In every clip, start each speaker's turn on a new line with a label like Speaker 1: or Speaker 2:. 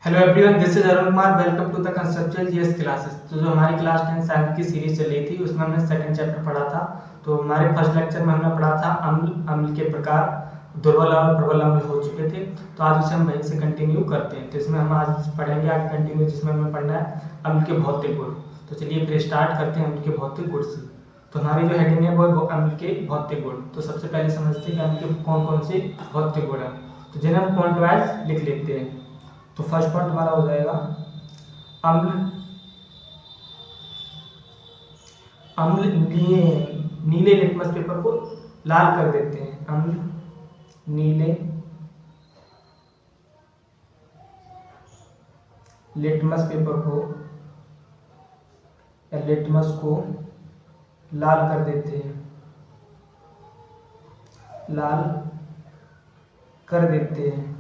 Speaker 1: Hello everyone, this is Arun Kumar. Welcome to the conceptual GS classes. तो जो हमारी class 10 science की सीरीज चल रही थी उसमें हमने सेकंड चैप्टर पढ़ा था। तो हमारे फर्स्ट लेक्चर में हमने पढ़ा था अम्ल के प्रकार, दुर्बल और प्रबल अम्ल हो चुके थे। तो आज उसे हम वहीं से कंटिन्यू करते हैं। तो इसमें हम आज पढ़ेंगे आगे कंटिन्यू, जिसमें हमें पढ़ना है अम्ल के भौतिक गुण। तो चलिए फिर स्टार्ट करते हैं अम्ल के भौतिक गुण से। तो हमारी जो हेडिंग है वो अम्ल के भौतिक गुण। तो सबसे पहले समझते हैं कि अम्ल के कौन कौन से भौतिक गुण हैं, तो जिन्हें हम पॉइंट वाइज लिख लेते हैं। तो फर्स्ट पॉइंट हमारा हो जाएगा अम्ल अम्ल नीले लिटमस पेपर को लाल कर देते हैं। अम्ल नीले लिटमस पेपर को या लिटमस को लाल कर देते हैं, लाल कर देते हैं।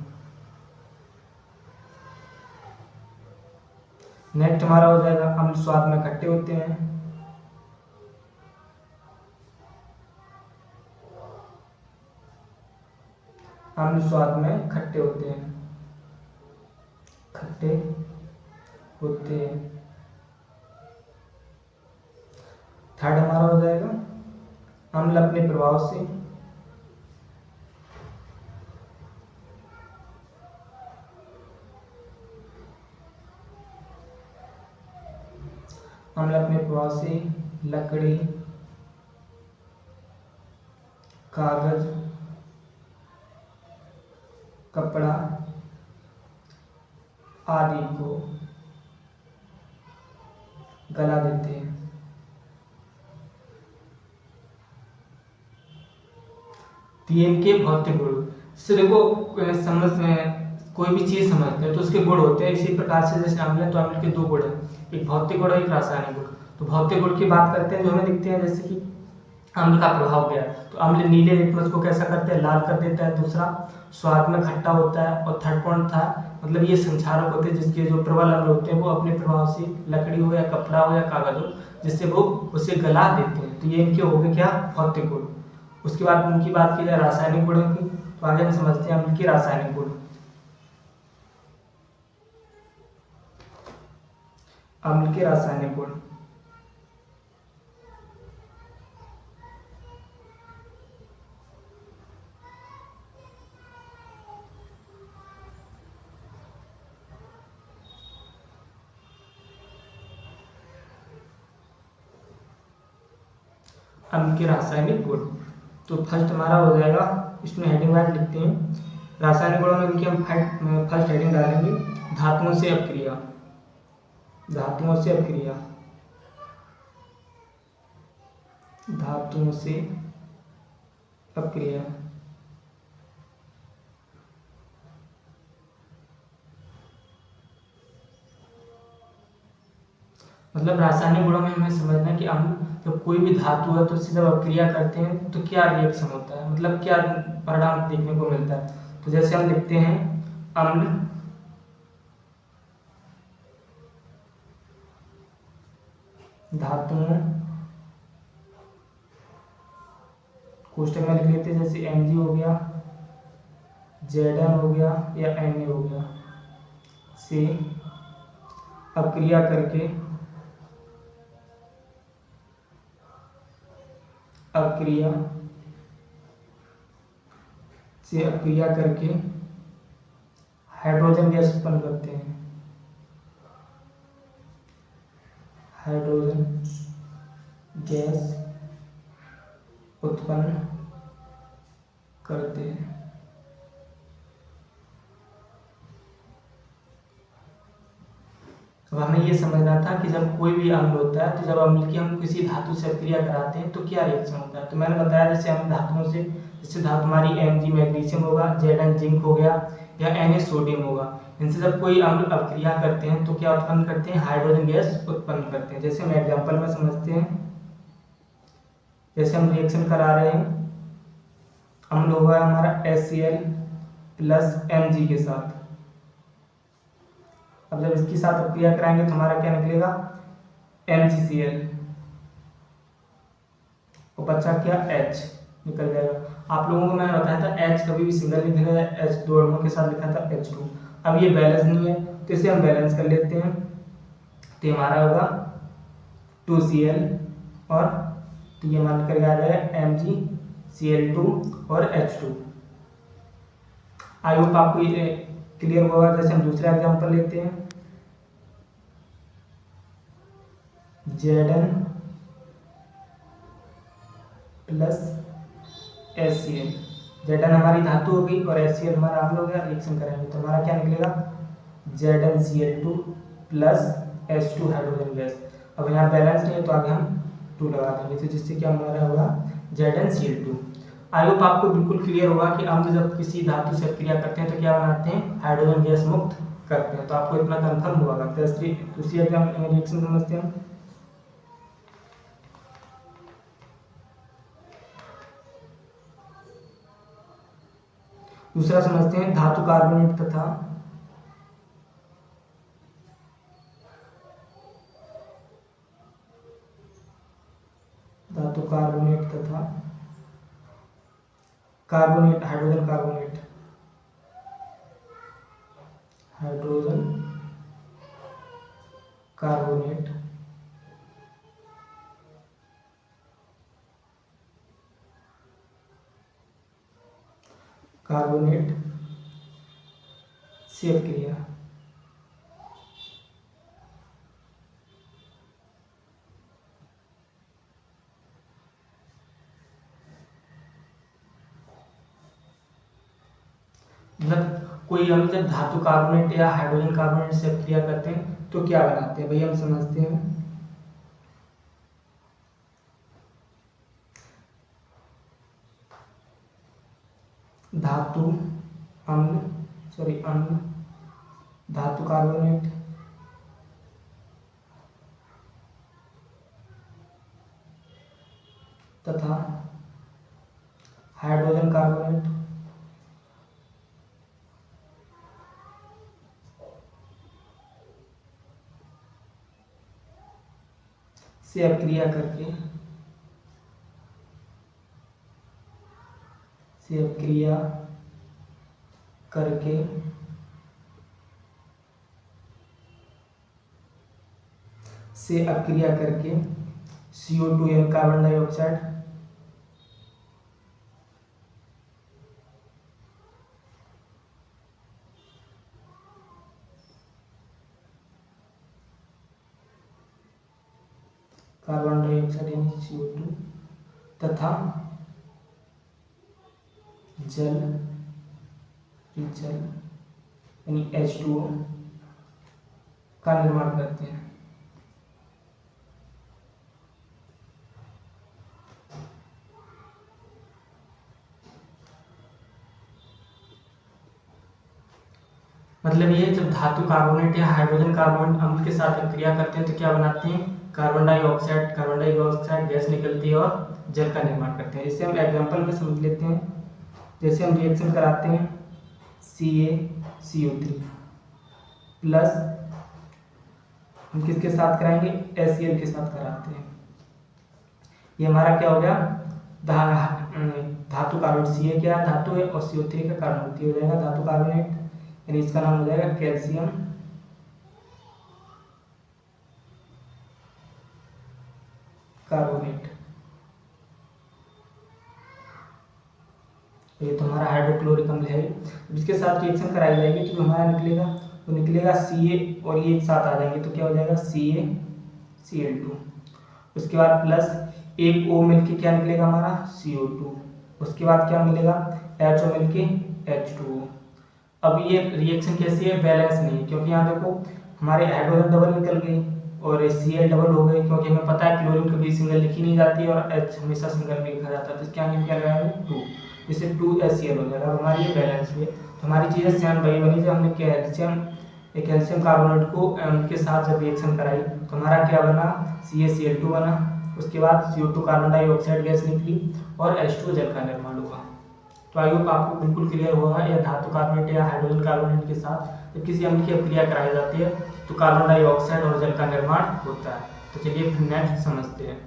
Speaker 1: नेक्स्ट हमारा हो जाएगा अम्ल स्वाद में खट्टे होते हैं। अम्ल स्वाद में खट्टे होते हैं, खट्टे होते हैं। थर्ड हमारा हो जाएगा अम्ल अपने प्रभाव से लकड़ी, कागज, कपड़ा आदि को गला देते हैं। तीन के भौतिक गुण। इससे देखो, समझ में कोई भी चीज समझते हैं तो उसके गुण होते हैं। इसी प्रकार से जैसे अम्ल है तो अम्ल के दो गुण हैं, एक भौतिक गुण और एक रासायनिक गुण। तो भौतिक गुण की बात करते हैं जो हमें दिखते हैं, जैसे कि अम्ल का प्रभाव क्या है। तो अम्ल नीले लिटमस को कैसा करते हैं, लाल कर देता है। दूसरा, स्वाद में खट्टा होता है। और थर्ड पॉइंट था, मतलब ये संक्षारक होते हैं, जिसके जो प्रबल अम्ल होते हैं वो अपने प्रभाव से लकड़ी हो या कपड़ा हो या कागज हो, जिससे वो उसे गला देते हैं। तो ये इनके हो गए क्या, भौतिक गुण। उसके बाद उनकी बात की जाए रासायनिक गुणों की, तो आगे हम समझते हैं अम्ल के रासायनिक गुण। अम्ल के रासायनिक गुण। अम्ल के रासायनिक गुण। तो फर्स्ट हमारा हो जाएगा, इसमें हेडिंग वाइज लिखते हैं रासायनिक गुणों में। इनकी हम फर्स्ट हेडिंग डालेंगे धातुओं से अपक्रिया। धातुओं से अपक्रिया, धातुओं से अपक्रिया। मतलब रासायनिक गुणों में हमें समझना है कि अम्ल जब कोई भी धातु है तो उससे जब अपक्रिया करते हैं तो क्या रिएक्शन होता है, मतलब क्या परिणाम देखने को मिलता है। तो जैसे हम लिखते हैं अम्ल धातुओं, कोष्टक में लिख लेते हैं जैसे Mg हो गया, Zn हो गया या Na हो गया, से अपक्रिया करके अपक्रिया करके हाइड्रोजन गैस उत्पन्न करते हैं। हाइड्रोजन गैस उत्पन्न करते हैं। तो हमें ये समझना था कि जब कोई भी अम्ल होता है तो जब अम्ल की हम किसी धातु से अपक्रिया कराते हैं तो क्या रिएक्शन होता है। तो मैंने बताया जैसे हम धातुओं से, जैसे धातु हमारी Mg मैग्नीशियम होगा, Zn जिंक हो गया या Na सोडियम होगा। इनसे जब कोई अम्ल अपक्रिया करते हैं तो क्या उत्पन्न करते हैं, हाइड्रोजन गैस उत्पन्न करते हैं। जैसे हम एग्जाम्पल में समझते हैं, जैसे हम रिएक्शन करा रहे हैं, अम्ल होगा हमारा HCl प्लस Mg के साथ। अब जब इसके साथ अपक्रिया कराएंगे तो हमारा क्या निकलेगा, MgCl, और बचा क्या, H निकल जाएगा। आप लोगों को मैंने बताया था H कभी भी सिंगल नहीं लिखा है, H दो अणुओं के साथ लिखा था H2। अब ये बैलेंस नहीं है तो इसे हम बैलेंस कर लेते हैं, तो हमारा होगा 2Cl और तो ये मान कर आ जाएगा MgCl2 और H2। आई होप आपको ये क्लियर होगा। जैसे हम दूसरा एग्जांपल लेते हैं, Zn प्लस HCl। Zn हमारी धातु होगी और HCl हमारा आप लोग रिएक्शन करेंगे तो हमारा क्या निकलेगा, ZnCl2 plus H2 hydrogen gas. अब यहाँ बैलेंस नहीं है तो आगे हम 2 लगा देंगे, तो जिससे क्या हमारा होगा ZnCl2। आई होप आपको बिल्कुल क्लियर होगा कि हम जब किसी धातु से क्रिया करते हैं तो क्या बनाते हैं, हाइड्रोजन गैस मुक्त करते हैं। तो आपको इतना कंफर्म होगा। दूसरी एग्जाम रिएक्शन समझते हैं। दूसरा समझते हैं, धातु कार्बोनेट तथा कार्बोनेट हाइड्रोजन कार्बोनेट से क्रिया। मतलब कोई हम जब धातु कार्बोनेट या हाइड्रोजन कार्बोनेट से क्रिया करते हैं तो क्या बनाते हैं, भैया हम समझते हैं। अम्ल धातु कार्बोनेट तथा हाइड्रोजन कार्बोनेट से अपक्रिया करके CO2 यानी कार्बन डाइऑक्साइड यानी CO2 तथा जल यानी H2O का निर्माण करते हैं। मतलब ये जब धातु कार्बोनेट या हाइड्रोजन कार्बोनेट अम्ल के साथ क्रिया करते हैं तो क्या बनाते हैं, कार्बन डाइऑक्साइड गैस निकलती है और जल का निर्माण करते हैं। इसे हम एग्जांपल में समझ लेते हैं। जैसे हम रिएक्शन कराते हैं CaCO3 प्लस हम किसके साथ कराएंगे, HCl के साथ कराते हैं। ये हमारा क्या हो गया, धातु कार्बोनेट। Ca क्या धातु है और CO3 का कार्बोनेट हो जाएगा धातु कार्बोनेट, यानी इसका नाम हो जाएगा कैल्शियम कार्बोनेट। ये तो हमारा हाइड्रोक्लोरिक अम्ल है। जिसके साथ रिएक्शन कराई जाएगी तो हमारा निकलेगा Ca और ये एक साथ आ जाएंगे तो क्या हो जाएगा CaCl2। उसके बाद प्लस एक O मिलके क्या निकलेगा हमारा CO2। उसके बाद क्या मिलेगा HO मिलके H2O। अब ये रिएक्शन कैसी है, बैलेंस नहीं है, क्योंकि यहाँ देखो हमारे हाइड्रोजन डबल निकल गई और Cl डबल हो गई, क्योंकि हमें पता है क्लोरीन कभी सिंगल लिखी नहीं जाती और H हमेशा सिंगल में लिखा जाता है। तो इसके आगे क्या लगाएंगे 2, जिससे 2HCl हो जाएगा। हमारी ये बैलेंस हुई। तो हमारी चीज़ें सेम वही बनी जब हमने कैल्शियम कार्बोनेट को के साथ जब रिएक्शन कराई तो हमारा क्या बना, CaCl2 बना। उसके बाद CO2 कार्बन डाइऑक्साइड गैस निकली और H2 जल का निर्माण हुआ। तो आई होप आपको बिल्कुल क्लियर होगा। या धातु कार्बोनेट या हाइड्रोजन कार्बोनेट के साथ जब किसी अम्ल की अपक्रिया कराई जाती है तो कार्बन डाइऑक्साइड और जल का निर्माण होता है। तो चलिए फिर नेक्स्ट समझते हैं।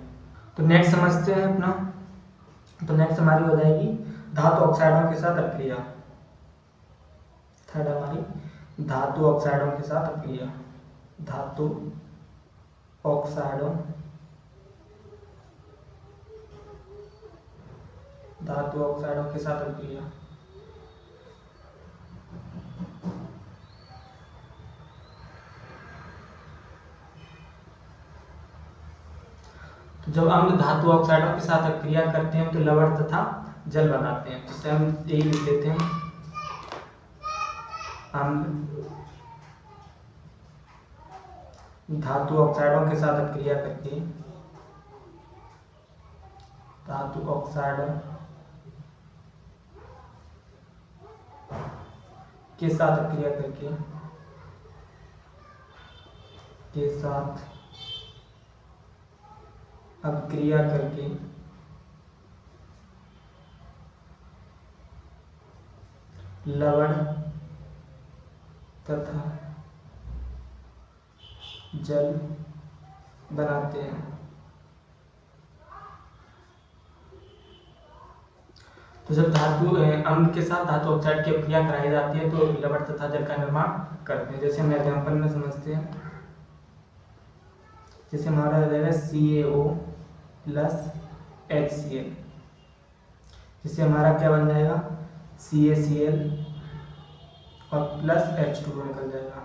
Speaker 1: तो नेक्स्ट समझते हैं अपना, तो नेक्स्ट हमारी हो जाएगी धातु ऑक्साइडों के साथ अपक्रिया। थर्ड हमारी धातु ऑक्साइडों के साथ अभिक्रिया, धातु ऑक्साइडों के साथ अभिक्रिया। तो जब अम्ल धातु ऑक्साइडों के साथ अभिक्रिया करते हैं तो लवण तथा जल बनाते हैं। जिससे हम यही लिख देते हैं, अम्ल धातु ऑक्साइडों के साथ अभिक्रिया करके, धातु ऑक्साइडों के साथ अभिक्रिया करके लवण तथा जल बनाते हैं। तो जब धातु अम्ल के साथ धातु ऑक्साइड की अभिक्रिया कराई जाती है तो लवण तथा जल का निर्माण करते हैं। जैसे हम एग्जाम्पल में समझते हैं, जैसे हमारा आ जाएगा CaO प्लस HCl, जिससे हमारा क्या बन जाएगा CaCl और प्लस H2O निकल जाएगा।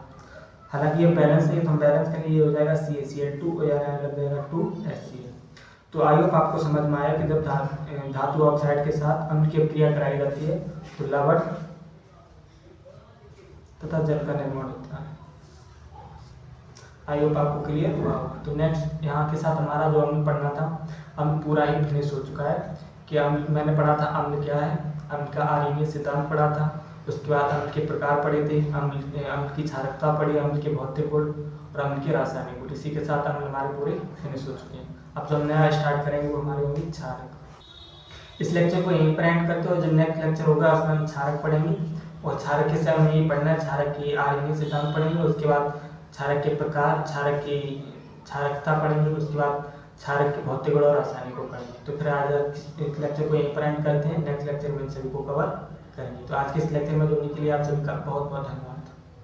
Speaker 1: हालांकि ये बैलेंस नहीं है तो हम बैलेंस करेंगे, ये हो जाएगा CaCl2 और यहाँ लग जाएगा 2HCl। तो आई होप आपको समझ में आया कि जब धातु ऑक्साइड के साथ अम्ल की अभिक्रिया कराई जाती है तो लवण तथा जल का निर्माण होता है। आई होप आपको क्लियर हुआ होगा। तो नेक्स्ट यहाँ के साथ हमारा जो अम्ल पढ़ना था, अम्ल पूरा ही फिनिश हो चुका है। कि अम्ल मैंने पढ़ा था अम्ल क्या है, अम्ल का आर्यनीय सिद्धांत पढ़ा था, उसके बाद अम्ल के प्रकार पढ़े थे, अम्ल की क्षारकता पढ़ी, अम्ल के भौतिक गुण और अम्ल के रासायनिक गुण। इसी के साथ अम्ल हमारे पूरे फिनिश हो चुके हैं। अब जो हम नया स्टार्ट करेंगे वो हमारे होंगे क्षारक। इस लेक्चर को यहीं पर एंड करते हो। जब नेक्स्ट लेक्चर होगा उसमें हम क्षारक पढ़ेंगे और क्षारक के साथ हमें यही पढ़ना है, क्षारक की आर्यनीय सिद्धांत पढ़ेंगे, उसके बाद क्षारक के प्रकार, क्षारक की क्षारकता पढ़ेंगे, उसके बाद क्षारक के भौतिक गुण और रासायनिक को पढ़ेंगे। तो फिर आज इस लेक्चर को यहीं पर एंड करते हैं। नेक्स्ट लेक्चर में इन सभी को कवर करेंगे। तो आज के इस लेक्चर में जुड़ने के लिए आप सभी का बहुत बहुत धन्यवाद।